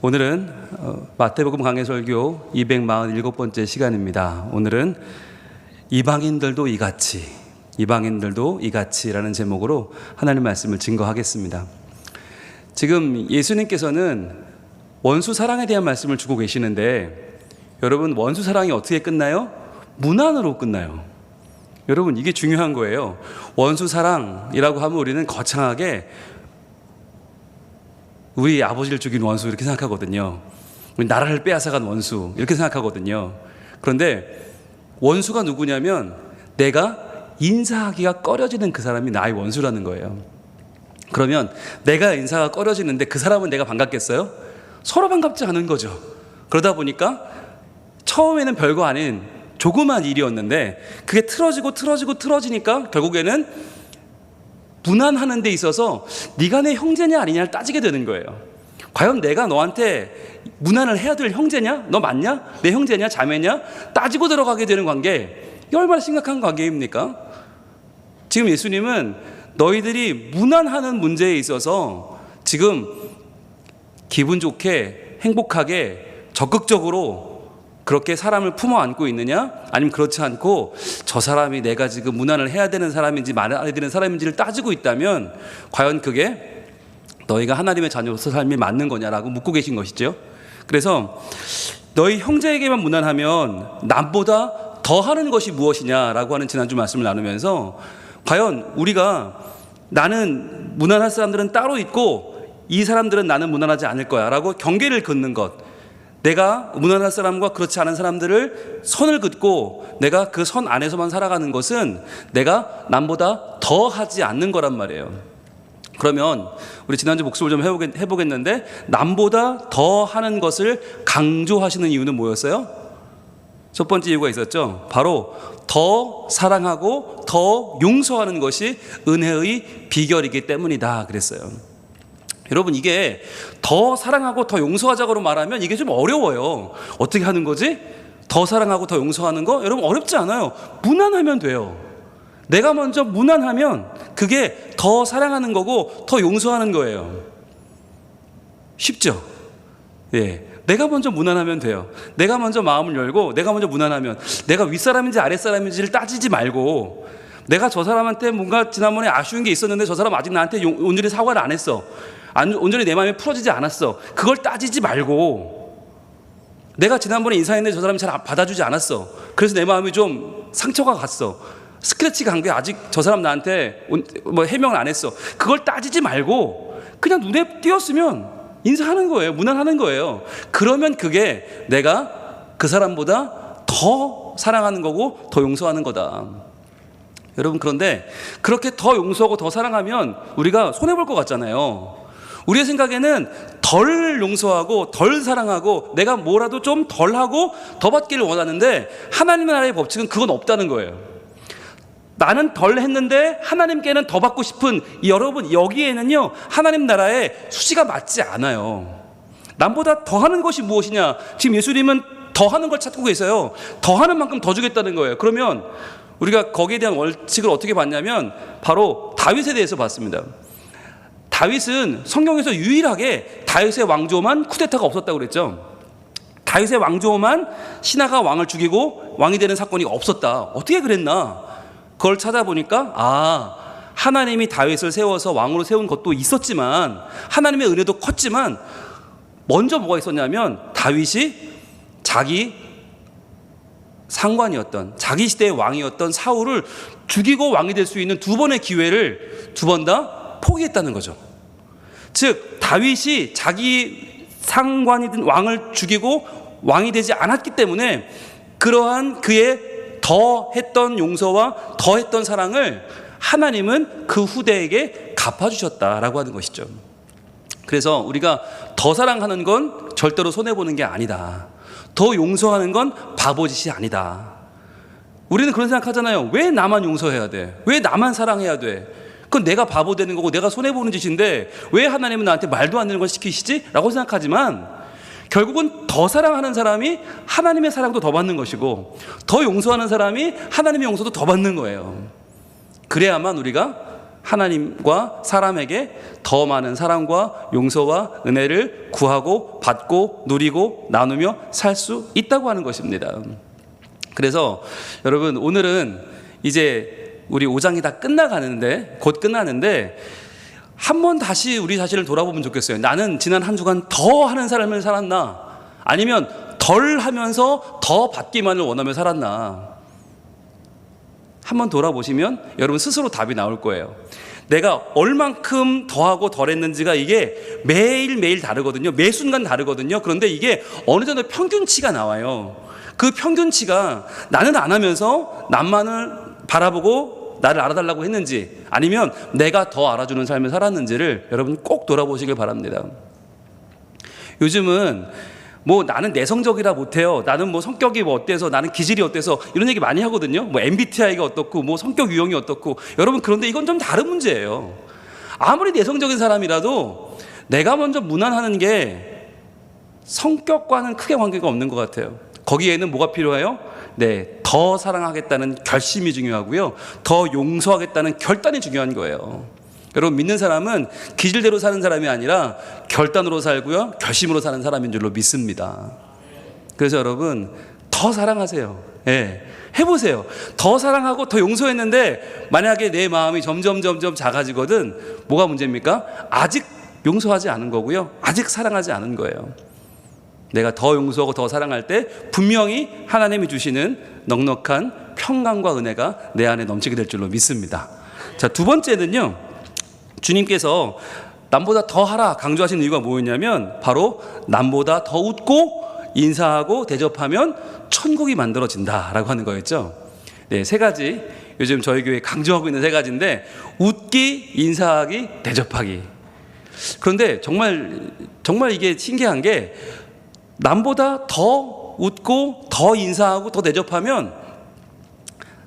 오늘은 마태복음 강해설교 247번째 시간입니다. 오늘은 이방인들도 이같이라는 제목으로 하나님 말씀을 증거하겠습니다. 지금 예수님께서는 원수 사랑에 대한 말씀을 주고 계시는데, 여러분, 원수 사랑이 어떻게 끝나요? 문안으로 끝나요. 여러분, 이게 중요한 거예요. 원수 사랑이라고 하면 우리는 거창하게 우리 아버지를 죽인 원수 이렇게 생각하거든요. 우리 나라를 빼앗아간 원수 이렇게 생각하거든요. 그런데 원수가 누구냐면 내가 인사하기가 꺼려지는 그 사람이 나의 원수라는 거예요. 그러면 내가 인사가 꺼려지는데 그 사람은 내가 반갑겠어요? 서로 반갑지 않은 거죠. 그러다 보니까 처음에는 별거 아닌 조그만 일이었는데 그게 틀어지니까 결국에는 문안하는 데 있어서 네가 내 형제냐 아니냐를 따지게 되는 거예요. 과연 내가 너한테 문안을 해야 될 형제냐? 너 맞냐? 내 형제냐? 자매냐? 따지고 들어가게 되는 관계, 이 얼마나 심각한 관계입니까? 지금 예수님은 너희들이 문안하는 문제에 있어서 지금 기분 좋게 행복하게 적극적으로 그렇게 사람을 품어 안고 있느냐? 아니면 그렇지 않고 저 사람이 내가 지금 문안을 해야 되는 사람인지 말아야 되는 사람인지를 따지고 있다면 과연 그게 너희가 하나님의 자녀로서 삶이 맞는 거냐라고 묻고 계신 것이죠. 그래서 너희 형제에게만 문안하면 남보다 더 하는 것이 무엇이냐라고 하는 지난주 말씀을 나누면서, 과연 우리가 나는 문안할 사람들은 따로 있고 이 사람들은 나는 문안하지 않을 거야 라고 경계를 긋는 것, 내가 문안할 사람과 그렇지 않은 사람들을 선을 긋고 내가 그 선 안에서만 살아가는 것은 내가 남보다 더 하지 않는 거란 말이에요. 그러면 우리 지난주 복습을 좀 해보겠는데, 남보다 더 하는 것을 강조하시는 이유는 뭐였어요? 첫 번째 이유가 있었죠. 바로 더 사랑하고 더 용서하는 것이 은혜의 비결이기 때문이다 그랬어요. 여러분, 이게 더 사랑하고 더 용서하자고 말하면 이게 좀 어려워요. 어떻게 하는 거지? 더 사랑하고 더 용서하는 거? 여러분, 어렵지 않아요. 문안하면 돼요. 내가 먼저 문안하면 그게 더 사랑하는 거고 더 용서하는 거예요. 쉽죠? 예. 내가 먼저 문안하면 돼요. 내가 먼저 마음을 열고 내가 먼저 문안하면, 내가 윗사람인지 아랫사람인지를 따지지 말고, 내가 저 사람한테 뭔가 지난번에 아쉬운 게 있었는데 저 사람 아직 나한테 온전히 사과를 안 했어, 온전히 내 마음이 풀어지지 않았어, 그걸 따지지 말고, 내가 지난번에 인사했는데 저 사람이 잘 받아주지 않았어, 그래서 내 마음이 좀 상처가 갔어, 스크래치가 간 게 아직 저 사람 나한테 뭐 해명을 안 했어, 그걸 따지지 말고 그냥 눈에 띄었으면 인사하는 거예요. 문안하는 거예요. 그러면 그게 내가 그 사람보다 더 사랑하는 거고 더 용서하는 거다. 여러분, 그런데 그렇게 더 용서하고 더 사랑하면 우리가 손해볼 것 같잖아요. 우리의 생각에는 덜 용서하고 덜 사랑하고 내가 뭐라도 좀 덜하고 더 받기를 원하는데, 하나님 나라의 법칙은 그건 없다는 거예요. 나는 덜 했는데 하나님께는 더 받고 싶은, 여러분, 여기에는요 하나님 나라의 수치가 맞지 않아요. 남보다 더 하는 것이 무엇이냐? 지금 예수님은 더 하는 걸 찾고 계세요. 더 하는 만큼 더 주겠다는 거예요. 그러면 우리가 거기에 대한 원칙을 어떻게 봤냐면 바로 다윗에 대해서 봤습니다. 다윗은 성경에서 유일하게 다윗의 왕조만 쿠데타가 없었다고 그랬죠. 다윗의 왕조만 신하가 왕을 죽이고 왕이 되는 사건이 없었다. 어떻게 그랬나? 그걸 찾아보니까 하나님이 다윗을 세워서 왕으로 세운 것도 있었지만, 하나님의 은혜도 컸지만, 먼저 뭐가 있었냐면 다윗이 자기 상관이었던, 자기 시대의 왕이었던 사울을 죽이고 왕이 될 수 있는 두 번의 기회를 두 번 다 포기했다는 거죠. 즉 다윗이 자기 상관이든 왕을 죽이고 왕이 되지 않았기 때문에 그러한 그의 더 했던 용서와 더 했던 사랑을 하나님은 그 후대에게 갚아주셨다라고 하는 것이죠. 그래서 우리가 더 사랑하는 건 절대로 손해보는 게 아니다. 더 용서하는 건 바보짓이 아니다. 우리는 그런 생각하잖아요. 왜 나만 용서해야 돼? 왜 나만 사랑해야 돼? 그건 내가 바보 되는 거고 내가 손해보는 짓인데 왜 하나님은 나한테 말도 안 되는 걸 시키시지? 라고 생각하지만, 결국은 더 사랑하는 사람이 하나님의 사랑도 더 받는 것이고, 더 용서하는 사람이 하나님의 용서도 더 받는 거예요. 그래야만 우리가 하나님과 사람에게 더 많은 사랑과 용서와 은혜를 구하고 받고 누리고 나누며 살 수 있다고 하는 것입니다. 그래서 여러분, 오늘은 이제 우리 5장이 다 끝나가는데, 곧 끝나는데, 한번 다시 우리 자신을 돌아보면 좋겠어요. 나는 지난 한 주간 더 하는 삶을 살았나? 아니면 덜 하면서 더 받기만을 원하며 살았나? 한번 돌아보시면 여러분 스스로 답이 나올 거예요. 내가 얼만큼 더하고 덜했는지가 이게 매일매일 다르거든요. 매 순간 다르거든요. 그런데 이게 어느 정도 평균치가 나와요. 그 평균치가 나는 안 하면서 남만을 바라보고 나를 알아달라고 했는지, 아니면 내가 더 알아주는 삶을 살았는지를 여러분 꼭 돌아보시길 바랍니다. 요즘은 뭐 나는 내성적이라 못해요, 나는 뭐 성격이 뭐 어때서, 나는 기질이 어때서, 이런 얘기 많이 하거든요. 뭐 MBTI가 어떻고 뭐 성격 유형이 어떻고. 여러분, 그런데 이건 좀 다른 문제예요. 아무리 내성적인 사람이라도 내가 먼저 무난하는 게 성격과는 크게 관계가 없는 것 같아요. 거기에는 뭐가 필요해요? 더 사랑하겠다는 결심이 중요하고요, 더 용서하겠다는 결단이 중요한 거예요. 여러분, 믿는 사람은 기질대로 사는 사람이 아니라 결단으로 살고요, 결심으로 사는 사람인 줄로 믿습니다. 그래서 여러분, 더 사랑하세요. 해보세요. 더 사랑하고 더 용서했는데 만약에 내 마음이 점점 작아지거든, 뭐가 문제입니까? 아직 용서하지 않은 거고요, 아직 사랑하지 않은 거예요. 내가 더 용서하고 더 사랑할 때 분명히 하나님이 주시는 넉넉한 평강과 은혜가 내 안에 넘치게 될 줄로 믿습니다. 자, 두 번째는요, 주님께서 남보다 더 하라 강조하시는 이유가 뭐였냐면, 바로 남보다 더 웃고 인사하고 대접하면 천국이 만들어진다라고 하는 거였죠. 세 가지, 요즘 저희 교회 강조하고 있는 세 가지인데, 웃기, 인사하기, 대접하기. 그런데 정말 이게 신기한 게, 남보다 더 웃고 더 인사하고 더 대접하면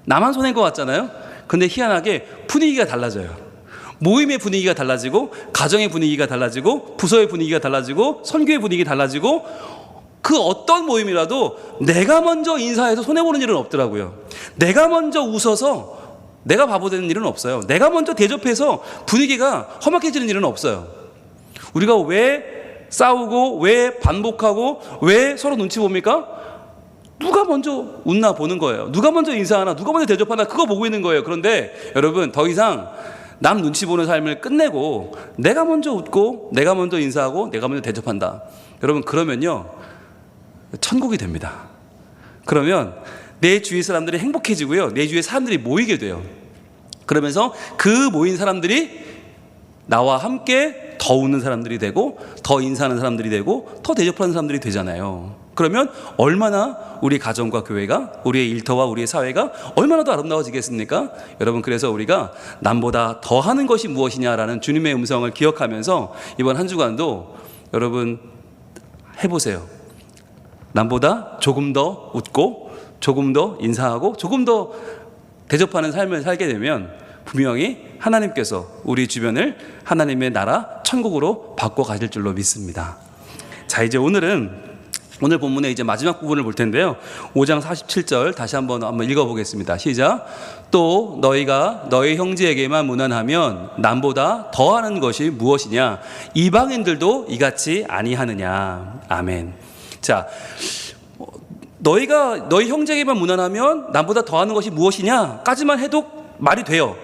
나만 손해인 것 같잖아요. 근데 희한하게 분위기가 달라져요. 모임의 분위기가 달라지고, 가정의 분위기가 달라지고, 부서의 분위기가 달라지고, 선교의 분위기가 달라지고, 그 어떤 모임이라도 내가 먼저 인사해서 손해보는 일은 없더라고요. 내가 먼저 웃어서 내가 바보 되는 일은 없어요. 내가 먼저 대접해서 분위기가 험악해지는 일은 없어요. 우리가 왜 싸우고, 왜 반복하고, 왜 서로 눈치 봅니까? 누가 먼저 웃나 보는 거예요. 누가 먼저 인사하나, 누가 먼저 대접하나, 그거 보고 있는 거예요. 그런데 여러분, 더 이상 남 눈치 보는 삶을 끝내고 내가 먼저 웃고, 내가 먼저 인사하고, 내가 먼저 대접한다. 여러분, 그러면요, 천국이 됩니다. 그러면 내 주위 사람들이 행복해지고요, 내 주위에 사람들이 모이게 돼요. 그러면서 그 모인 사람들이 나와 함께 더 웃는 사람들이 되고, 더 인사하는 사람들이 되고, 더 대접하는 사람들이 되잖아요. 그러면 얼마나 우리 가정과 교회가, 우리의 일터와 우리의 사회가 얼마나 더 아름다워지겠습니까? 여러분, 그래서 우리가 남보다 더 하는 것이 무엇이냐라는 주님의 음성을 기억하면서 이번 한 주간도 여러분 해보세요. 남보다 조금 더 웃고, 조금 더 인사하고, 조금 더 대접하는 삶을 살게 되면 분명히 하나님께서 우리 주변을 하나님의 나라 천국으로 바꿔 가실 줄로 믿습니다. 자, 이제 오늘 본문의 이제 마지막 부분을 볼 텐데요. 5장 47절 다시 한번 읽어보겠습니다. 시작. 또 너희가 너희 형제에게만 무난하면 남보다 더하는 것이 무엇이냐? 이방인들도 이같이 아니하느냐? 아멘. 자, 너희가 너희 형제에게만 무난하면 남보다 더하는 것이 무엇이냐?까지만 해도 말이 돼요.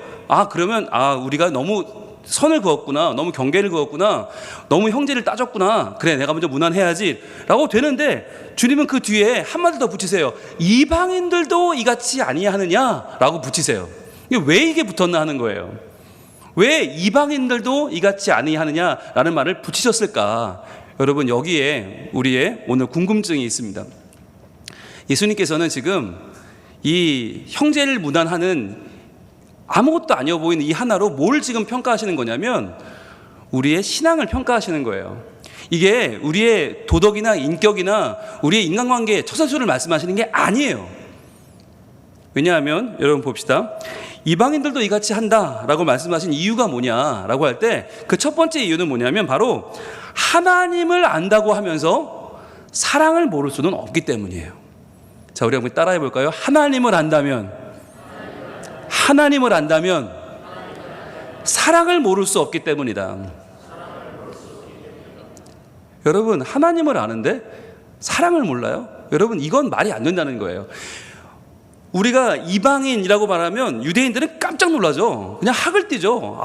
그러면 우리가 너무 선을 그었구나, 너무 경계를 그었구나, 너무 형제를 따졌구나, 그래 내가 먼저 무난해야지 라고 되는데, 주님은 그 뒤에 한마디 더 붙이세요. 이방인들도 이같이 아니하느냐 라고 붙이세요. 왜 이게 붙었나 하는 거예요. 왜 이방인들도 이같이 아니하느냐라는 말을 붙이셨을까? 여러분, 여기에 우리의 오늘 궁금증이 있습니다. 예수님께서는 지금 이 형제를 무난하는 아무것도 아니어 보이는 이 하나로 뭘 지금 평가하시는 거냐면, 우리의 신앙을 평가하시는 거예요. 이게 우리의 도덕이나 인격이나 우리의 인간관계의 처세술을 말씀하시는 게 아니에요. 왜냐하면 여러분 봅시다. 이방인들도 이같이 한다라고 말씀하신 이유가 뭐냐라고 할 때, 그 첫 번째 이유는 뭐냐면 바로 하나님을 안다고 하면서 사랑을 모를 수는 없기 때문이에요. 자, 우리 한번 따라해 볼까요? 하나님을 안다면 사랑을 모를 수 없기 때문이다. 여러분, 하나님을 아는데 사랑을 몰라요? 여러분, 이건 말이 안 된다는 거예요. 우리가 이방인이라고 말하면 유대인들은 깜짝 놀라죠. 그냥 학을 띠죠.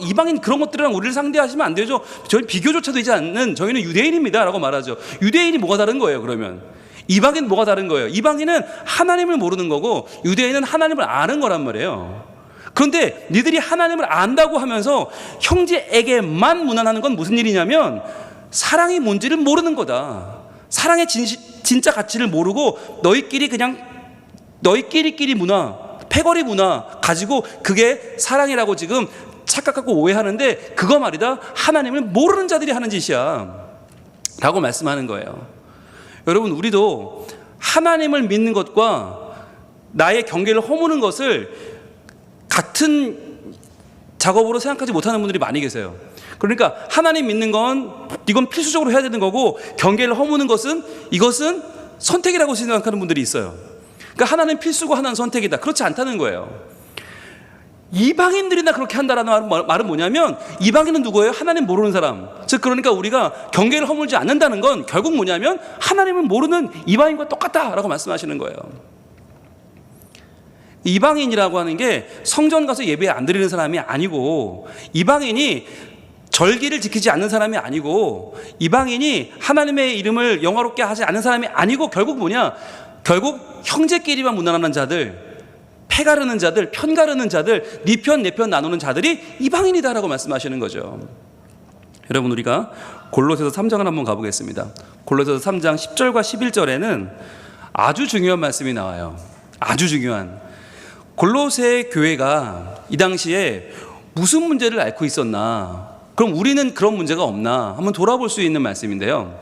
이방인 그런 것들이랑 우리를 상대하시면 안 되죠. 저희 비교조차 되지 않는 저희는 유대인입니다 라고 말하죠. 유대인이 뭐가 다른 거예요? 그러면 이방인 뭐가 다른 거예요? 이방인은 하나님을 모르는 거고 유대인은 하나님을 아는 거란 말이에요. 그런데 니들이 하나님을 안다고 하면서 형제에게만 무난하는 건 무슨 일이냐면 사랑이 뭔지를 모르는 거다. 사랑의 진짜 가치를 모르고 너희끼리 문화, 패거리 문화 가지고 그게 사랑이라고 지금 착각하고 오해하는데 그거 말이다. 하나님을 모르는 자들이 하는 짓이야 라고 말씀하는 거예요. 여러분, 우리도 하나님을 믿는 것과 나의 경계를 허무는 것을 같은 작업으로 생각하지 못하는 분들이 많이 계세요. 그러니까 하나님 믿는 건 이건 필수적으로 해야 되는 거고 경계를 허무는 것은 이것은 선택이라고 생각하는 분들이 있어요. 그러니까 하나는 필수고 하나는 선택이다. 그렇지 않다는 거예요. 이방인들이나 그렇게 한다라는 말은 뭐냐면 이방인은 누구예요? 하나님 모르는 사람. 즉 그러니까 우리가 경계를 허물지 않는다는 건 결국 뭐냐면 하나님을 모르는 이방인과 똑같다라고 말씀하시는 거예요. 이방인이라고 하는 게 성전 가서 예배 안 드리는 사람이 아니고 이방인이 절기를 지키지 않는 사람이 아니고 이방인이 하나님의 이름을 영화롭게 하지 않는 사람이 아니고 결국 뭐냐? 결국 형제끼리만 무난하는 자들, 패 가르는 자들, 편 가르는 자들, 네 편 내 편 나누는 자들이 이방인이다라고 말씀하시는 거죠. 여러분, 우리가 골로새서 3장을 한번 가보겠습니다. 골로새서 3장 10절과 11절에는 아주 중요한 말씀이 나와요. 아주 중요한. 골로새 교회가 이 당시에 무슨 문제를 앓고 있었나? 그럼 우리는 그런 문제가 없나? 한번 돌아볼 수 있는 말씀인데요.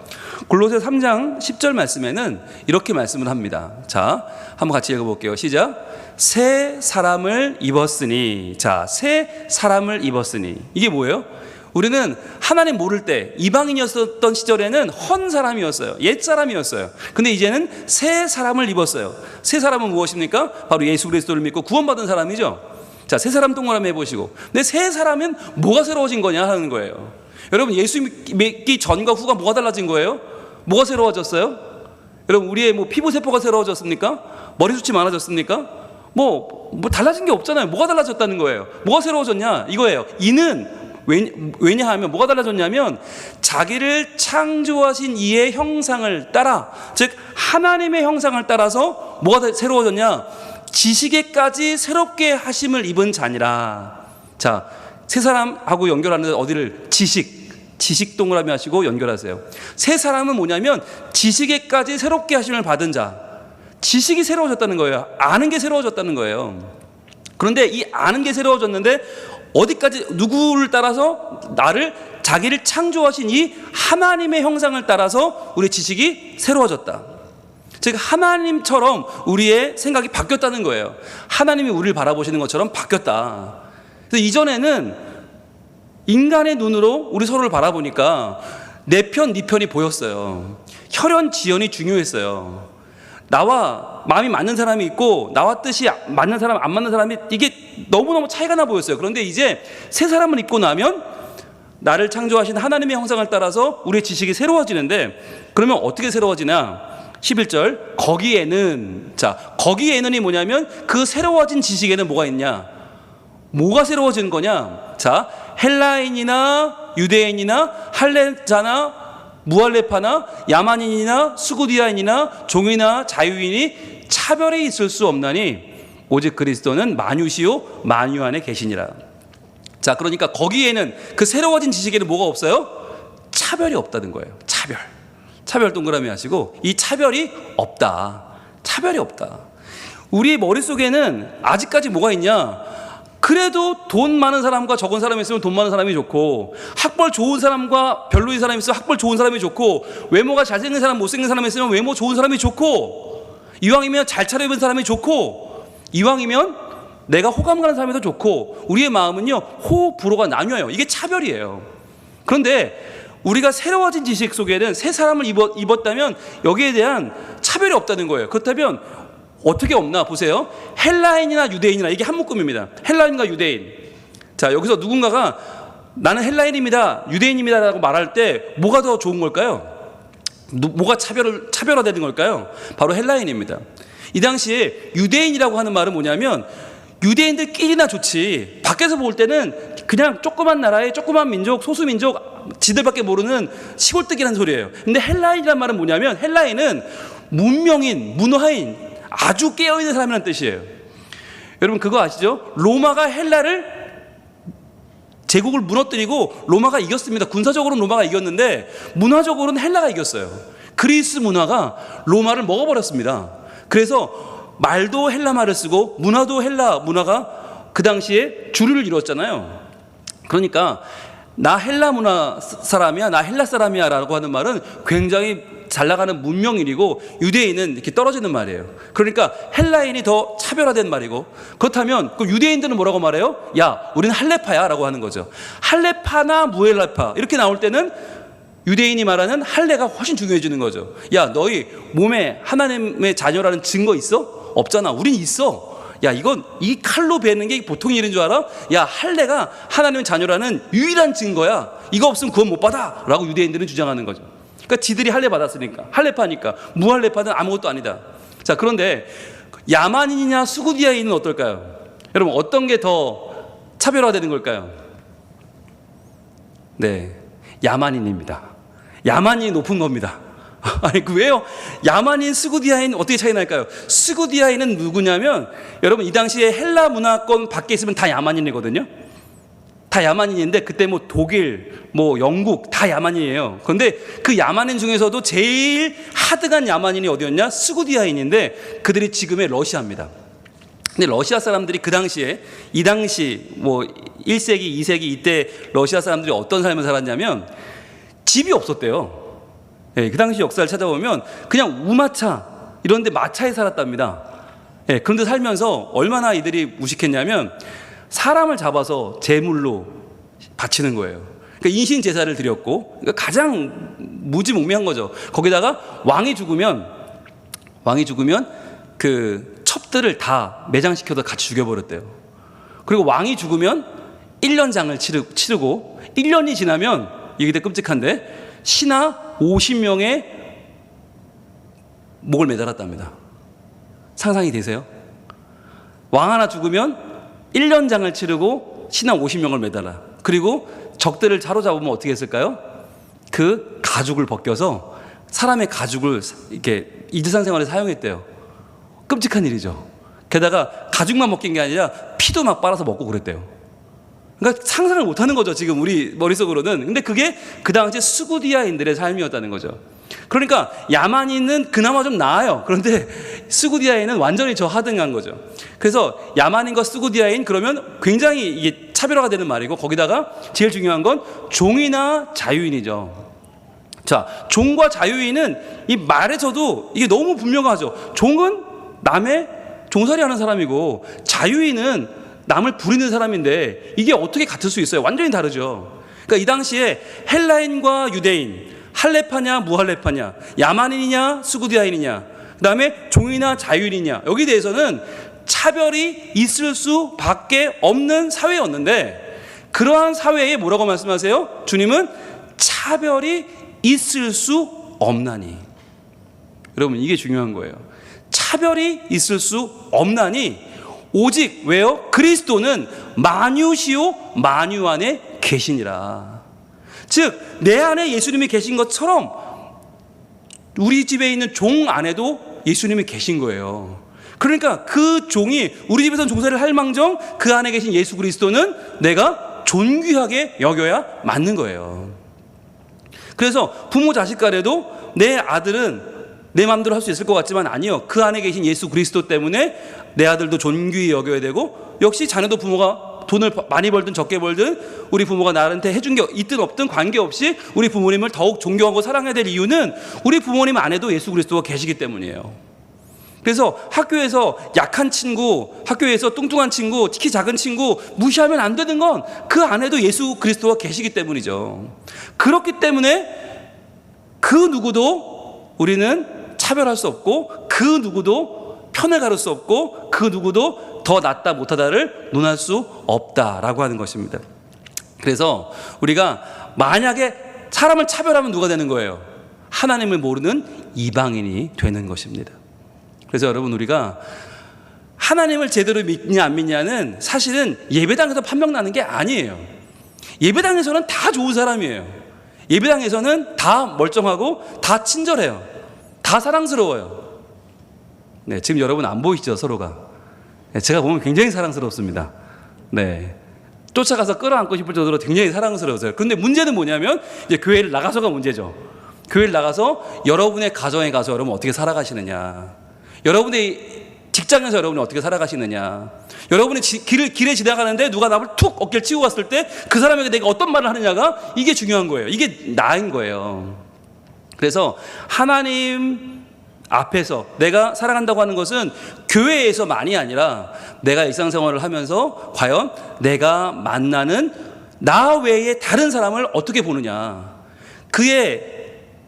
골로새 3장 10절 말씀에는 이렇게 말씀을 합니다. 자, 한번 같이 읽어볼게요. 시작. 새 사람을 입었으니. 자, 새 사람을 입었으니. 이게 뭐예요? 우리는 하나님 모를 때 이방인이었던 시절에는 헌 사람이었어요. 옛 사람이었어요. 근데 이제는 새 사람을 입었어요. 새 사람은 무엇입니까? 바로 예수 그리스도를 믿고 구원받은 사람이죠. 자, 새 사람 동그라미 해보시고. 근데 새 사람은 뭐가 새로워진 거냐 하는 거예요. 여러분, 예수 믿기 전과 후가 뭐가 달라진 거예요? 뭐가 새로워졌어요? 여러분, 우리의 피부세포가 새로워졌습니까? 머리숱이 많아졌습니까? 뭐 달라진 게 없잖아요. 뭐가 달라졌다는 거예요? 뭐가 새로워졌냐? 이거예요. 이는 왜냐하면 뭐가 달라졌냐면 자기를 창조하신 이의 형상을 따라, 즉 하나님의 형상을 따라서 뭐가 새로워졌냐? 지식에까지 새롭게 하심을 입은 자니라. 자, 새 사람하고 연결하는데 어디를 지식 동그라미 하시고 연결하세요. 새 사람은 뭐냐면 지식에까지 새롭게 하심을 받은 자. 지식이 새로워졌다는 거예요. 아는 게 새로워졌다는 거예요. 그런데 이 아는 게 새로워졌는데 어디까지, 누구를 따라서? 자기를 창조하신 이 하나님의 형상을 따라서 우리의 지식이 새로워졌다. 즉 하나님처럼 우리의 생각이 바뀌었다는 거예요. 하나님이 우리를 바라보시는 것처럼 바뀌었다. 그래서 이전에는 인간의 눈으로 우리 서로를 바라보니까 내 편, 네 편이 보였어요. 혈연 지연이 중요했어요. 나와 마음이 맞는 사람이 있고 나와 뜻이 맞는 사람, 안 맞는 사람이 이게 너무너무 차이가 나 보였어요. 그런데 이제 새 사람을 입고 나면 나를 창조하신 하나님의 형상을 따라서 우리의 지식이 새로워지는데, 그러면 어떻게 새로워지냐? 11절 거기에는, 자, 거기에는이 뭐냐면 그 새로워진 지식에는 뭐가 있냐? 뭐가 새로워진 거냐? 자, 헬라인이나 유대인이나 할례자나 무할레파나 야만인이나 수구디아인이나 종이나 자유인이 차별이 있을 수 없나니 오직 그리스도는 만유시요 만유 안에 계시니라. 자, 그러니까 거기에는, 그 새로워진 지식에는 뭐가 없어요? 차별이 없다는 거예요. 차별 동그라미 하시고, 이 차별이 없다. 차별이 없다. 우리 머릿속에는 아직까지 뭐가 있냐? 그래도 돈 많은 사람과 적은 사람이 있으면 돈 많은 사람이 좋고, 학벌 좋은 사람과 별로인 사람이 있으면 학벌 좋은 사람이 좋고, 외모가 잘생긴 사람, 못생긴 사람이 있으면 외모 좋은 사람이 좋고, 이왕이면 잘 차려입은 사람이 좋고, 이왕이면 내가 호감 가는 사람이 더 좋고, 우리의 마음은요 호불호가 나뉘어요. 이게 차별이에요. 그런데 우리가 새로워진 지식 속에는 새 사람을 입었다면 여기에 대한 차별이 없다는 거예요. 그렇다면 어떻게 없나 보세요. 헬라인이나 유대인이나, 이게 한 묶음입니다. 헬라인과 유대인. 자, 여기서 누군가가 나는 헬라인입니다, 유대인입니다라고 말할 때 뭐가 더 좋은 걸까요? 뭐가 차별화되는 걸까요? 바로 헬라인입니다. 이 당시에 유대인이라고 하는 말은 뭐냐면 유대인들끼리나 좋지, 밖에서 볼 때는 그냥 조그만 나라의 조그만 민족, 소수민족, 지들밖에 모르는 시골뜨기라는 소리예요. 근데 헬라인이란 말은 뭐냐면 헬라인은 문명인, 문화인, 아주 깨어있는 사람이라는 뜻이에요. 여러분 그거 아시죠? 로마가 헬라를 제국을 무너뜨리고 로마가 이겼습니다. 군사적으로는 로마가 이겼는데 문화적으로는 헬라가 이겼어요. 그리스 문화가 로마를 먹어버렸습니다. 그래서 말도 헬라 말을 쓰고 문화도 헬라 문화가 그 당시에 주류를 이뤘잖아요. 그러니까 나 헬라 문화 사람이야, 나 헬라 사람이야 라고 하는 말은 굉장히 잘 나가는 문명인이고 유대인은 이렇게 떨어지는 말이에요. 그러니까 헬라인이 더 차별화된 말이고, 그렇다면 그 유대인들은 뭐라고 말해요? 야, 우리는 할레파야 라고 하는 거죠. 할레파나 무헬라파 이렇게 나올 때는 유대인이 말하는 할례가 훨씬 중요해지는 거죠. 야, 너희 몸에 하나님의 자녀라는 증거 있어? 없잖아. 우린 있어. 야, 이건 이 칼로 베는 게 보통 일인 줄 알아? 야, 할례가 하나님의 자녀라는 유일한 증거야. 이거 없으면 구원 못 받아 라고 유대인들은 주장하는 거죠. 그러니까 지들이 할례 받았으니까, 할례파니까. 무할례파는 아무것도 아니다. 자, 그런데 야만인이냐 수구디아인은 어떨까요? 여러분 어떤 게 더 차별화되는 걸까요? 네, 야만인입니다. 야만인이 높은 겁니다. 아니 왜요? 야만인, 스구디아인 어떻게 차이 날까요? 스구디아인은 누구냐면 여러분 이 당시에 헬라 문화권 밖에 있으면 다 야만인이거든요. 다 야만인인데 그때 뭐 독일, 뭐 영국 다 야만인이에요. 그런데 그 야만인 중에서도 제일 하드한 야만인이 어디였냐? 스구디아인인데 그들이 지금의 러시아입니다. 근데 러시아 사람들이 그 당시에 이 당시 뭐 1세기, 2세기 이때 러시아 사람들이 어떤 삶을 살았냐면 집이 없었대요. 예, 그 당시 역사를 찾아보면 그냥 우마차 이런 데 마차에 살았답니다. 예, 그런데 살면서 얼마나 이들이 무식했냐면 사람을 잡아서 제물로 바치는 거예요. 그러니까 인신 제사를 드렸고, 그러니까 가장 무지몽매한 거죠. 거기다가 왕이 죽으면 그 첩들을 다 매장시켜서 같이 죽여버렸대요. 그리고 왕이 죽으면 1년장을 치르고 1년이 지나면 이게 되게 끔찍한데 신하 50명의 목을 매달았답니다. 상상이 되세요? 왕 하나 죽으면 1년장을 치르고 신하 50명을 매달아. 그리고 적들을 사로잡으면 어떻게 했을까요? 그 가죽을 벗겨서 사람의 가죽을 이렇게 이들산생활에 사용했대요. 끔찍한 일이죠. 게다가 가죽만 먹긴 게 아니라 피도 막 빨아서 먹고 그랬대요. 그러니까 상상을 못하는 거죠, 지금 우리 머릿속으로는. 근데 그게 그 당시 스구디아인들의 삶이었다는 거죠. 그러니까 야만인은 그나마 좀 나아요. 그런데 스구디아인은 완전히 저 하등한 거죠. 그래서 야만인과 스구디아인 그러면 굉장히 이게 차별화가 되는 말이고, 거기다가 제일 중요한 건 종이나 자유인이죠. 자, 종과 자유인은 이 말에서도 이게 너무 분명하죠. 종은 남의 종살이 하는 사람이고 자유인은 남을 부리는 사람인데 이게 어떻게 같을 수 있어요? 완전히 다르죠. 그러니까 이 당시에 헬라인과 유대인, 할레파냐 무할레파냐, 야만인이냐 스구디아인이냐, 그 다음에 종이나 자유인이냐, 여기에 대해서는 차별이 있을 수밖에 없는 사회였는데, 그러한 사회에 뭐라고 말씀하세요? 주님은 차별이 있을 수 없나니. 여러분 이게 중요한 거예요. 차별이 있을 수 없나니 오직 왜요? 그리스도는 만유시오 만유 안에 계시니라. 즉 내 안에 예수님이 계신 것처럼 우리 집에 있는 종 안에도 예수님이 계신 거예요. 그러니까 그 종이 우리 집에서는 종살이를 할 망정 그 안에 계신 예수 그리스도는 내가 존귀하게 여겨야 맞는 거예요. 그래서 부모 자식 간에도 내 아들은 내 마음대로 할 수 있을 것 같지만 아니요, 그 안에 계신 예수 그리스도 때문에 내 아들도 존귀히 여겨야 되고, 역시 자녀도 부모가 돈을 많이 벌든 적게 벌든 우리 부모가 나한테 해준 게 있든 없든 관계없이 우리 부모님을 더욱 존경하고 사랑해야 될 이유는 우리 부모님 안에도 예수 그리스도가 계시기 때문이에요. 그래서 학교에서 약한 친구, 학교에서 뚱뚱한 친구, 키 작은 친구 무시하면 안 되는 건 그 안에도 예수 그리스도가 계시기 때문이죠. 그렇기 때문에 그 누구도 우리는 차별할 수 없고, 그 누구도 편을 가를 수 없고, 그 누구도 더 낫다 못하다를 논할 수 없다라고 하는 것입니다. 그래서 우리가 만약에 사람을 차별하면 누가 되는 거예요? 하나님을 모르는 이방인이 되는 것입니다. 그래서 여러분, 우리가 하나님을 제대로 믿냐 안 믿냐는 사실은 예배당에서 판명나는 게 아니에요. 예배당에서는 다 좋은 사람이에요. 예배당에서는 다 멀쩡하고 다 친절해요. 다 사랑스러워요. 네, 지금 여러분 안 보이시죠, 서로가? 네, 제가 보면 굉장히 사랑스럽습니다. 네, 쫓아가서 끌어안고 싶을 정도로 굉장히 사랑스러워서요. 그런데 문제는 뭐냐면 이제 교회를 나가서가 문제죠. 교회를 나가서 여러분의 가정에 가서 여러분 어떻게 살아가시느냐, 여러분의 직장에서 여러분이 어떻게 살아가시느냐, 여러분이 길에 지나가는데 누가 나를 툭 어깨를 치고 갔을 때 그 사람에게 내가 어떤 말을 하느냐가 이게 중요한 거예요. 이게 나인 거예요. 그래서 하나님 앞에서 내가 살아간다고 하는 것은 교회에서만이 아니라 내가 일상생활을 하면서 과연 내가 만나는 나 외에 다른 사람을 어떻게 보느냐, 그의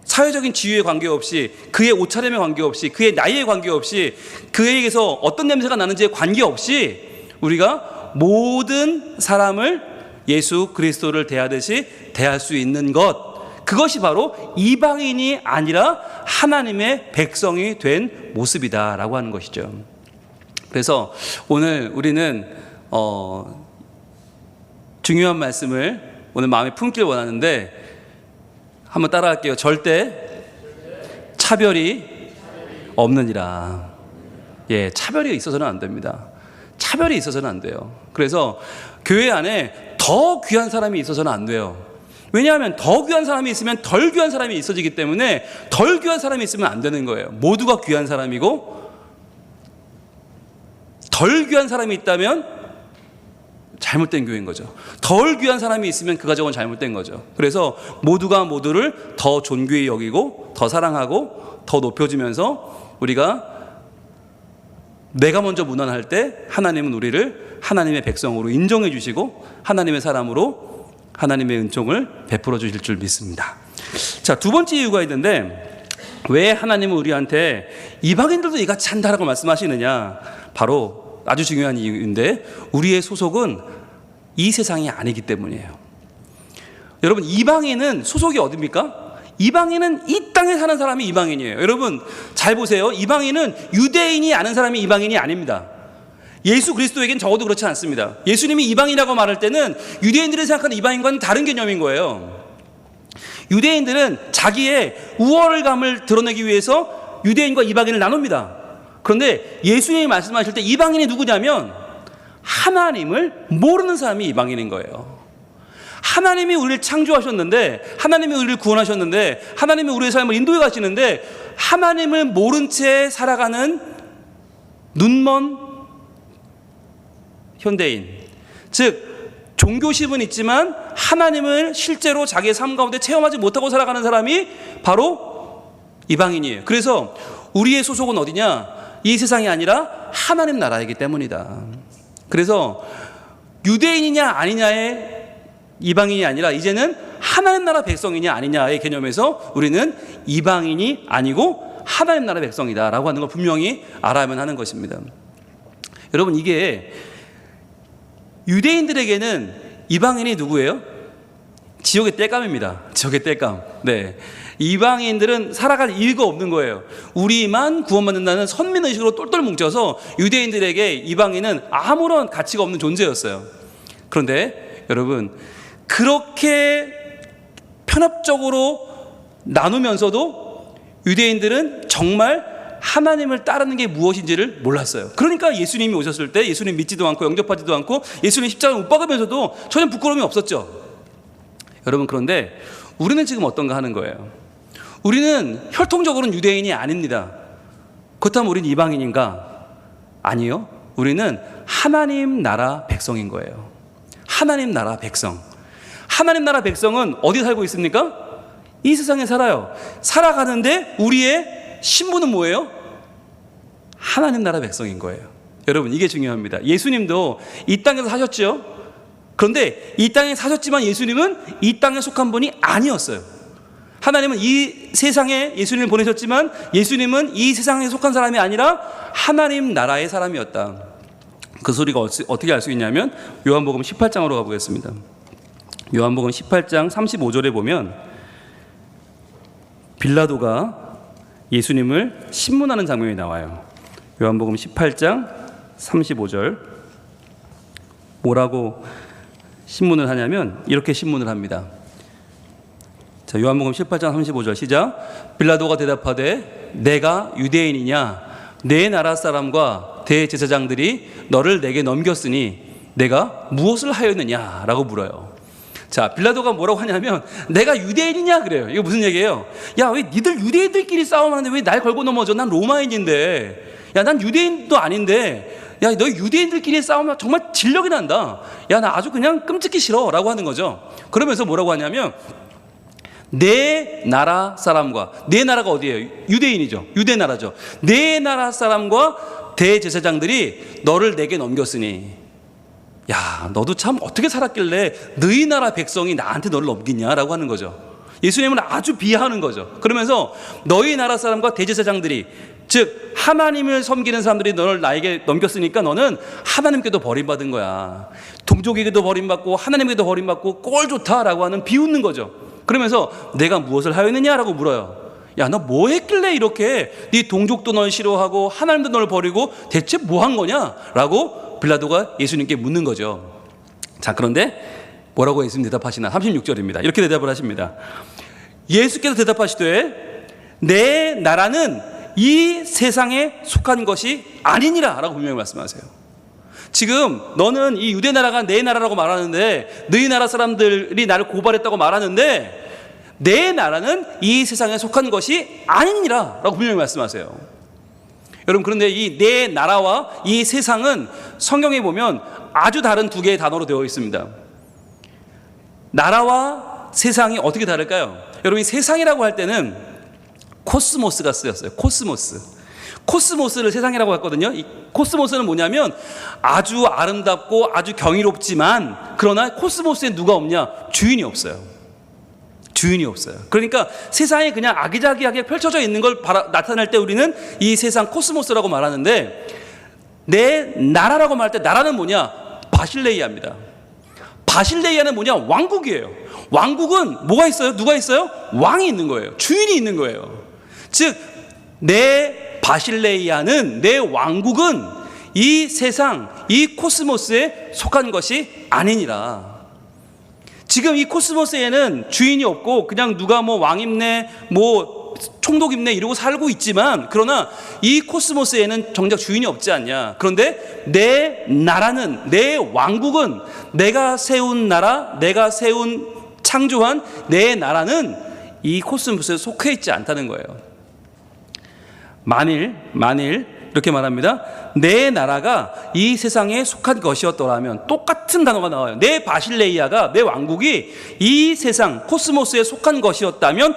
사회적인 지위에 관계없이, 그의 옷차림에 관계없이, 그의 나이에 관계없이, 그에게서 어떤 냄새가 나는지에 관계없이 우리가 모든 사람을 예수 그리스도를 대하듯이 대할 수 있는 것, 그것이 바로 이방인이 아니라 하나님의 백성이 된 모습이다라고 하는 것이죠. 그래서 오늘 우리는 중요한 말씀을 오늘 마음에 품길 원하는데 한번 따라할게요. 절대 차별이 없느니라. 예, 차별이 있어서는 안 됩니다. 차별이 있어서는 안 돼요. 그래서 교회 안에 더 귀한 사람이 있어서는 안 돼요. 왜냐하면 더 귀한 사람이 있으면 덜 귀한 사람이 있어지기 때문에 덜 귀한 사람이 있으면 안 되는 거예요. 모두가 귀한 사람이고 덜 귀한 사람이 있다면 잘못된 교회인 거죠. 덜 귀한 사람이 있으면 그 가정은 잘못된 거죠. 그래서 모두가 모두를 더 존귀히 여기고 더 사랑하고 더 높여주면서 우리가 내가 먼저 무난할 때 하나님은 우리를 하나님의 백성으로 인정해 주시고 하나님의 사람으로 하나님의 은총을 베풀어 주실 줄 믿습니다. 자, 두 번째 이유가 있는데 왜 하나님은 우리한테 이방인들도 이같이 한다라고 말씀하시느냐, 바로 아주 중요한 이유인데 우리의 소속은 이 세상이 아니기 때문이에요. 여러분, 이방인은 소속이 어디입니까? 이방인은 이 땅에 사는 사람이 이방인이에요. 여러분 잘 보세요. 이방인은 유대인이 아는 사람이 이방인이 아닙니다. 예수 그리스도에겐 적어도 그렇지 않습니다. 예수님이 이방인이라고 말할 때는 유대인들이 생각하는 이방인과는 다른 개념인 거예요. 유대인들은 자기의 우월감을 드러내기 위해서 유대인과 이방인을 나눕니다. 그런데 예수님이 말씀하실 때 이방인이 누구냐면 하나님을 모르는 사람이 이방인인 거예요. 하나님이 우리를 창조하셨는데, 하나님이 우리를 구원하셨는데, 하나님이 우리의 삶을 인도해 가시는데 하나님을 모른 채 살아가는 눈먼 현대인, 즉 종교심은 있지만 하나님을 실제로 자기의 삶 가운데 체험하지 못하고 살아가는 사람이 바로 이방인이에요. 그래서 우리의 소속은 어디냐? 이 세상이 아니라 하나님 나라이기 때문이다. 그래서 유대인이냐 아니냐의 이방인이 아니라 이제는 하나님 나라 백성이냐 아니냐의 개념에서 우리는 이방인이 아니고 하나님 나라 백성이다라고 하는 걸 분명히 알아야만 하는 것입니다. 여러분, 이게 유대인들에게는 이방인이 누구예요? 지옥의 땔감입니다. 지옥의 땔감. 네. 이방인들은 살아갈 이유가 없는 거예요. 우리만 구원받는다는 선민의식으로 똘똘 뭉쳐서 유대인들에게 이방인은 아무런 가치가 없는 존재였어요. 그런데 여러분, 그렇게 편협적으로 나누면서도 유대인들은 정말 하나님을 따르는 게 무엇인지를 몰랐어요. 그러니까 예수님이 오셨을 때 예수님 믿지도 않고 영접하지도 않고 예수님 십자가에 못 박으면서도 전혀 부끄러움이 없었죠. 여러분, 그런데 우리는 지금 어떤가 하는 거예요. 우리는 혈통적으로는 유대인이 아닙니다. 그렇다면 우리는 이방인인가? 아니요. 우리는 하나님 나라 백성인 거예요. 하나님 나라 백성. 하나님 나라 백성은 어디 살고 있습니까? 이 세상에 살아요. 살아가는데 우리의 신분은 뭐예요? 하나님 나라 백성인 거예요. 여러분, 이게 중요합니다. 예수님도 이 땅에서 사셨죠. 그런데 이 땅에 사셨지만 예수님은 이 땅에 속한 분이 아니었어요. 하나님은 이 세상에 예수님을 보내셨지만 예수님은 이 세상에 속한 사람이 아니라 하나님 나라의 사람이었다. 그 소리가 어떻게 알 수 있냐면 요한복음 18장으로 가보겠습니다. 요한복음 18장 35절에 보면 빌라도가 예수님을 신문하는 장면이 나와요. 요한복음 18장 35절 뭐라고 신문을 하냐면 이렇게 신문을 합니다. 자, 요한복음 18장 35절 시작. 빌라도가 대답하되 내가 유대인이냐 내 나라 사람과 대제사장들이 너를 내게 넘겼으니 내가 무엇을 하였느냐 라고 물어요. 자, 빌라도가 뭐라고 하냐면 내가 유대인이냐 그래요. 이거 무슨 얘기예요? 야, 왜 니들 유대인들끼리 싸움하는데 왜 날 걸고 넘어져? 난 로마인인데. 야, 난 유대인도 아닌데. 야, 너 유대인들끼리 싸우면 정말 진력이 난다. 야, 나 아주 그냥 끔찍히 싫어 라고 하는 거죠. 그러면서 뭐라고 하냐면 내 나라 사람과, 내 나라가 어디예요? 유대인이죠. 유대 나라죠. 내 나라 사람과 대제사장들이 너를 내게 넘겼으니, 야, 너도 참 어떻게 살았길래 너희 나라 백성이 나한테 너를 넘기냐라고 하는 거죠. 예수님은 아주 비하하는 거죠. 그러면서 너희 나라 사람과 대제사장들이, 즉 하나님을 섬기는 사람들이 너를 나에게 넘겼으니까 너는 하나님께도 버림받은 거야. 동족에게도 버림받고 하나님에게도 버림받고 꼴 좋다라고 하는 비웃는 거죠. 그러면서 내가 무엇을 하였느냐라고 물어요. 야, 너 뭐 했길래 이렇게 네 동족도 널 싫어하고 하나님도 널 버리고 대체 뭐 한 거냐? 라고 빌라도가 예수님께 묻는 거죠. 자, 그런데 뭐라고 예수님 대답하시나? 36절입니다. 이렇게 대답을 하십니다. 예수께서 대답하시되 내 나라는 이 세상에 속한 것이 아니니라 라고 분명히 말씀하세요. 지금 너는 이 유대 나라가 내 나라라고 말하는데, 너희 나라 사람들이 나를 고발했다고 말하는데 내 나라는 이 세상에 속한 것이 아니니라 라고 분명히 말씀하세요. 여러분, 그런데 이 내 나라와 이 세상은 성경에 보면 아주 다른 두 개의 단어로 되어 있습니다. 나라와 세상이 어떻게 다를까요? 여러분, 이 세상이라고 할 때는 코스모스가 쓰였어요. 코스모스를 세상이라고 했거든요. 이 코스모스는 뭐냐면 아주 아름답고 아주 경이롭지만, 그러나 코스모스에 누가 없냐? 주인이 없어요. 그러니까 세상에 그냥 아기자기하게 펼쳐져 있는 걸 나타낼 때 우리는 이 세상 코스모스라고 말하는데, 내 나라라고 말할 때 나라는 뭐냐? 바실레이아입니다. 바실레이아는 뭐냐? 왕국이에요. 왕국은 뭐가 있어요? 누가 있어요? 왕이 있는 거예요. 주인이 있는 거예요. 즉 내 바실레이아는, 내 왕국은 이 세상, 이 코스모스에 속한 것이 아니니라. 지금 이 코스모스에는 주인이 없고 그냥 누가 뭐 왕입네, 뭐 총독입네 이러고 살고 있지만, 그러나 이 코스모스에는 정작 주인이 없지 않냐. 그런데 내 나라는, 내 왕국은, 내가 세운 나라, 내가 창조한 내 나라는 이 코스모스에 속해 있지 않다는 거예요. 만일 이렇게 말합니다. 내 나라가 이 세상에 속한 것이었더라면, 똑같은 단어가 나와요. 내 바실레이아가, 내 왕국이 이 세상 코스모스에 속한 것이었다면,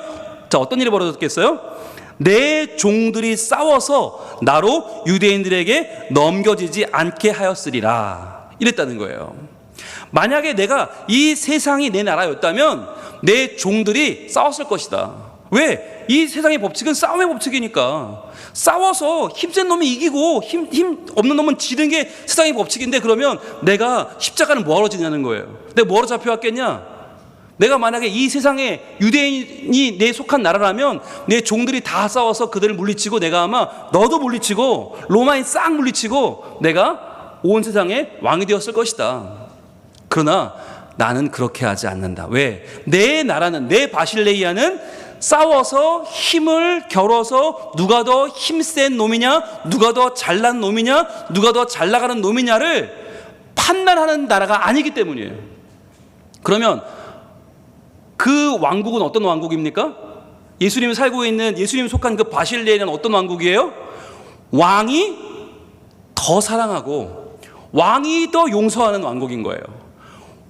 자, 어떤 일이 벌어졌겠어요? 내 종들이 싸워서 나로 유대인들에게 넘겨지지 않게 하였으리라, 이랬다는 거예요. 만약에 내가 이 세상이 내 나라였다면 내 종들이 싸웠을 것이다. 왜? 이 세상의 법칙은 싸움의 법칙이니까. 싸워서 힘센 놈이 이기고 힘 없는 놈은 지는 게 세상의 법칙인데, 그러면 내가 십자가는 뭐하러 지냐는 거예요. 내가 뭐하러 잡혀왔겠냐? 내가 만약에 이 세상에 유대인이 내 속한 나라라면 내 종들이 다 싸워서 그들을 물리치고, 내가 아마 너도 물리치고 로마인 싹 물리치고 내가 온 세상의 왕이 되었을 것이다. 그러나 나는 그렇게 하지 않는다. 왜? 내 나라는, 내 바실레이아는 싸워서 힘을 겨뤄서 누가 더 힘센 놈이냐, 누가 더 잘난 놈이냐, 누가 더 잘 나가는 놈이냐를 판단하는 나라가 아니기 때문이에요. 그러면 그 왕국은 어떤 왕국입니까? 예수님이 살고 있는, 예수님이 속한 그 바실레이아는 어떤 왕국이에요? 왕이 더 사랑하고 왕이 더 용서하는 왕국인 거예요.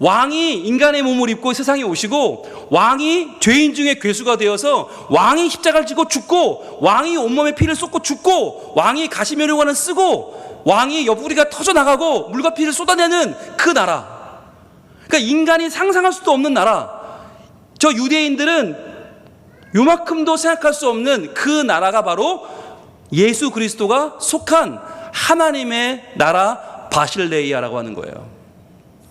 왕이 인간의 몸을 입고 세상에 오시고, 왕이 죄인 중에 괴수가 되어서 왕이 십자가를 지고 죽고, 왕이 온몸에 피를 쏟고 죽고, 왕이 가시면류관을 쓰고, 왕이 옆구리가 터져나가고 물과 피를 쏟아내는 그 나라. 그러니까 인간이 상상할 수도 없는 나라. 저 유대인들은 요만큼도 생각할 수 없는 그 나라가 바로 예수 그리스도가 속한 하나님의 나라, 바실레이아라고 하는 거예요.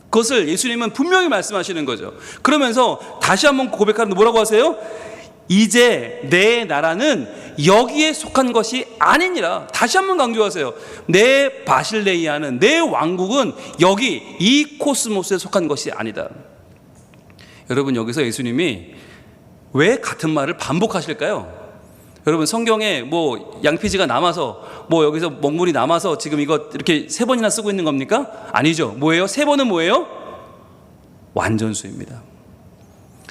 그것을 예수님은 분명히 말씀하시는 거죠. 그러면서 다시 한번 고백하는데 뭐라고 하세요? 이제 내 나라는 여기에 속한 것이 아니니라. 다시 한번 강조하세요. 내 바실레이아는, 내 왕국은 여기 이 코스모스에 속한 것이 아니다. 여러분, 여기서 예수님이 왜 같은 말을 반복하실까요? 여러분, 성경에 뭐 양피지가 남아서, 뭐 여기서 먹물이 남아서 지금 이거 이렇게 3번이나 쓰고 있는 겁니까? 아니죠. 뭐예요? 3번은 뭐예요? 완전수입니다.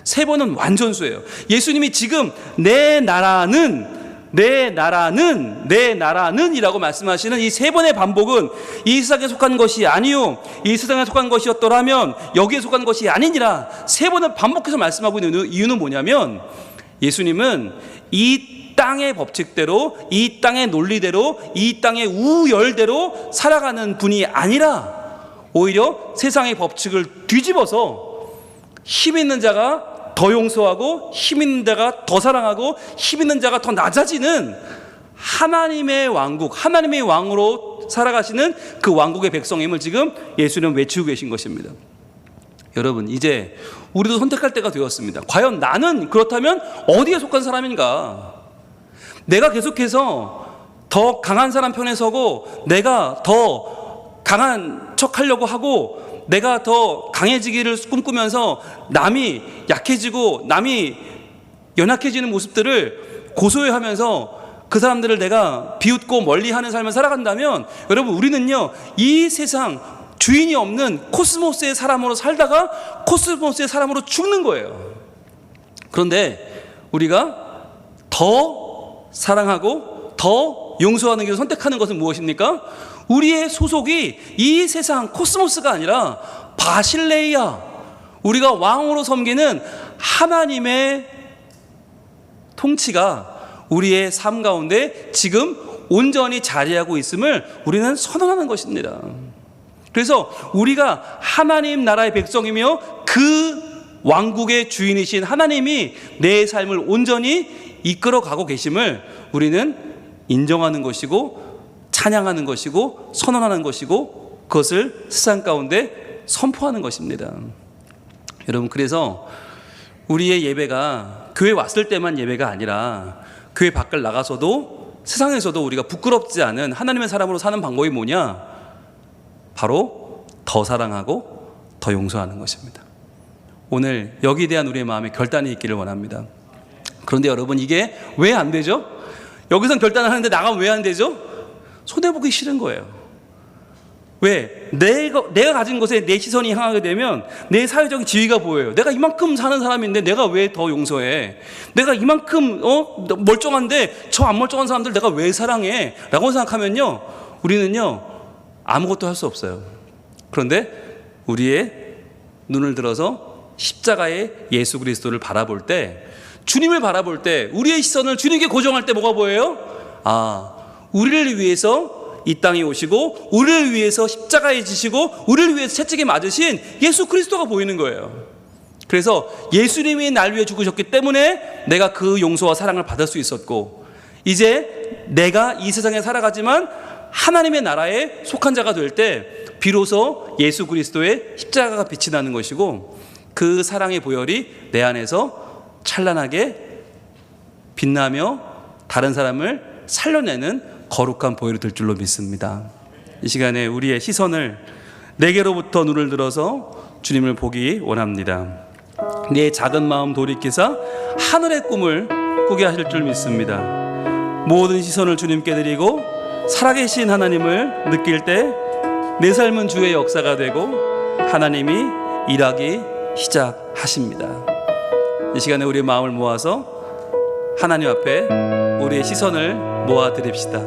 3번은 완전수예요. 예수님이 지금 내 나라는 이라고 말씀하시는 이 3번의 반복은 이 세상에 속한 것이 아니요, 이 세상에 속한 것이었더라면 여기에 속한 것이 아니니라 3번을 반복해서 말씀하고 있는 이유는 뭐냐면, 예수님은 이 땅의 법칙대로, 이 땅의 논리대로, 이 땅의 우열대로 살아가는 분이 아니라 오히려 세상의 법칙을 뒤집어서 힘 있는 자가 더 용서하고, 힘 있는 자가 더 사랑하고, 힘 있는 자가 더 낮아지는 하나님의 왕국, 하나님의 왕으로 살아가시는 그 왕국의 백성임을 지금 예수님은 외치고 계신 것입니다. 여러분, 이제 우리도 선택할 때가 되었습니다. 과연 나는 그렇다면 어디에 속한 사람인가? 내가 계속해서 더 강한 사람 편에 서고, 내가 더 강한 척 하려고 하고, 내가 더 강해지기를 꿈꾸면서 남이 약해지고 남이 연약해지는 모습들을 고소해하면서 그 사람들을 내가 비웃고 멀리하는 삶을 살아간다면, 여러분, 우리는요 이 세상 주인이 없는 코스모스의 사람으로 살다가 코스모스의 사람으로 죽는 거예요. 그런데 우리가 더 사랑하고 더 용서하는 길을 선택하는 것은 무엇입니까? 우리의 소속이 이 세상 코스모스가 아니라 바실레이아, 우리가 왕으로 섬기는 하나님의 통치가 우리의 삶 가운데 지금 온전히 자리하고 있음을 우리는 선언하는 것입니다. 그래서 우리가 하나님 나라의 백성이며 그 왕국의 주인이신 하나님이 내 삶을 온전히 이끌어가고 계심을 우리는 인정하는 것이고, 찬양하는 것이고, 선언하는 것이고, 그것을 세상 가운데 선포하는 것입니다. 여러분, 그래서 우리의 예배가 교회 왔을 때만 예배가 아니라 교회 밖을 나가서도, 세상에서도 우리가 부끄럽지 않은 하나님의 사람으로 사는 방법이 뭐냐? 바로 더 사랑하고 더 용서하는 것입니다. 오늘 여기에 대한 우리의 마음에 결단이 있기를 원합니다. 그런데 여러분, 이게 왜 안 되죠? 여기선 결단을 하는데 나가면 왜 안 되죠? 손해보기 싫은 거예요. 왜? 내가 가진 것에 내 시선이 향하게 되면 내 사회적인 지위가 보여요. 내가 이만큼 사는 사람인데 내가 왜 더 용서해? 내가 이만큼 멀쩡한데 저 안 멀쩡한 사람들 내가 왜 사랑해? 라고 생각하면요, 우리는요 아무것도 할 수 없어요. 그런데 우리의 눈을 들어서 십자가의 예수 그리스도를 바라볼 때, 주님을 바라볼 때, 우리의 시선을 주님께 고정할 때 뭐가 보여요? 우리를 위해서 이 땅에 오시고, 우리를 위해서 십자가에 지시고, 우리를 위해서 채찍에 맞으신 예수 그리스도가 보이는 거예요. 그래서 예수님이 날 위해 죽으셨기 때문에 내가 그 용서와 사랑을 받을 수 있었고, 이제 내가 이 세상에 살아가지만 하나님의 나라에 속한 자가 될 때 비로소 예수 그리스도의 십자가가 빛이 나는 것이고, 그 사랑의 보혈이 내 안에서 찬란하게 빛나며 다른 사람을 살려내는 거룩한 보혈이 될 줄로 믿습니다. 이 시간에 우리의 시선을 내게로부터 눈을 들어서 주님을 보기 원합니다. 내 작은 마음 돌이키사 하늘의 꿈을 꾸게 하실 줄 믿습니다. 모든 시선을 주님께 드리고 살아계신 하나님을 느낄 때 내 삶은 주의 역사가 되고 하나님이 일하기 시작하십니다. 이 시간에 우리의 마음을 모아서 하나님 앞에 우리의 시선을 모아 드립시다.